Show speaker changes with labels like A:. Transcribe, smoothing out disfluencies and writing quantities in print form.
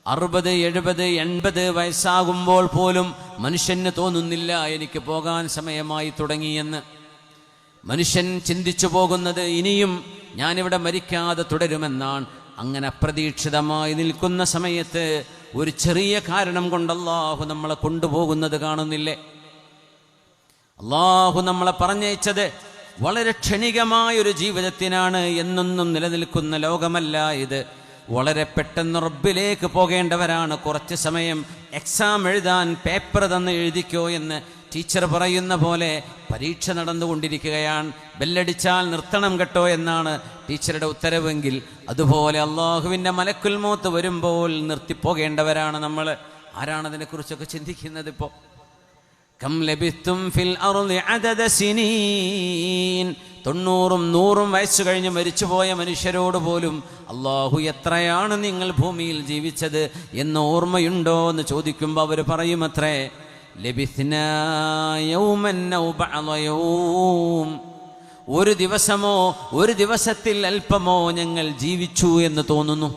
A: 60, 70, 80 വയസ്സാകുമ്പോൾ പോലും മനുഷ്യന് തോന്നുന്നില്ല എനിക്ക് പോകാൻ സമയമായി തുടങ്ങിയെന്ന്. മനുഷ്യൻ ചിന്തിച്ചു പോകുന്നത് ഇനിയും ഞാനിവിടെ മരിക്കാതെ തുടരുമെന്നാണ്. അങ്ങനെ അപ്രതീക്ഷിതമായി നിൽക്കുന്ന സമയത്ത് ഒരു ചെറിയ കാരണം കൊണ്ട് അല്ലാഹു നമ്മളെ കൊണ്ടുപോകുന്നത് കാണുന്നില്ലേ? അല്ലാഹു നമ്മളെ പറഞ്ഞയച്ചത് വളരെ ക്ഷണികമായൊരു ജീവിതത്തിനാണ്. എന്നൊന്നും നിലനിൽക്കുന്ന ലോകമല്ല ഇത്. വളരെ പെട്ടെന്ന് റബ്ബിലേക്ക് പോകേണ്ടവരാണ്. കുറച്ച് സമയം എക്സാം എഴുതാൻ പേപ്പർ തന്ന് എഴുതിക്കോ എന്ന് ടീച്ചർ പറയുന്ന പോലെ പരീക്ഷ നടന്നുകൊണ്ടിരിക്കുകയാണ്. ബെല്ലടിച്ചാൽ നിർത്തണം കേട്ടോ എന്നാണ് ടീച്ചറുടെ ഉത്തരവെങ്കിൽ, അതുപോലെ അള്ളാഹുവിൻ്റെ മലക്കുൽ മൗത്ത് വരുമ്പോൾ നിർത്തിപ്പോകേണ്ടവരാണ് നമ്മൾ. ആരാണതിനെക്കുറിച്ചൊക്കെ ചിന്തിക്കുന്നത്? ഇപ്പോൾ കം ലബിത്തും ഫിൽ അർളി അദദ സിനീൻ, 90, 100 വയസ്സ് കഴിഞ്ഞ് മരിച്ചുപോയ മനുഷ്യരോട് പോലും അള്ളാഹു എത്രയാണ് നിങ്ങൾ ഭൂമിയിൽ ജീവിച്ചത് എന്ന് ഓർമ്മയുണ്ടോ എന്ന് ചോദിക്കുമ്പോൾ അവർ പറയുമത്രേ, ലബിത്നാ യൗമൻ ഔ ബഅദ യൗം, ഒരു ദിവസമോ ഒരു ദിവസത്തിൽ അല്പമോ ഞങ്ങൾ ജീവിച്ചു എന്ന് തോന്നുന്നു.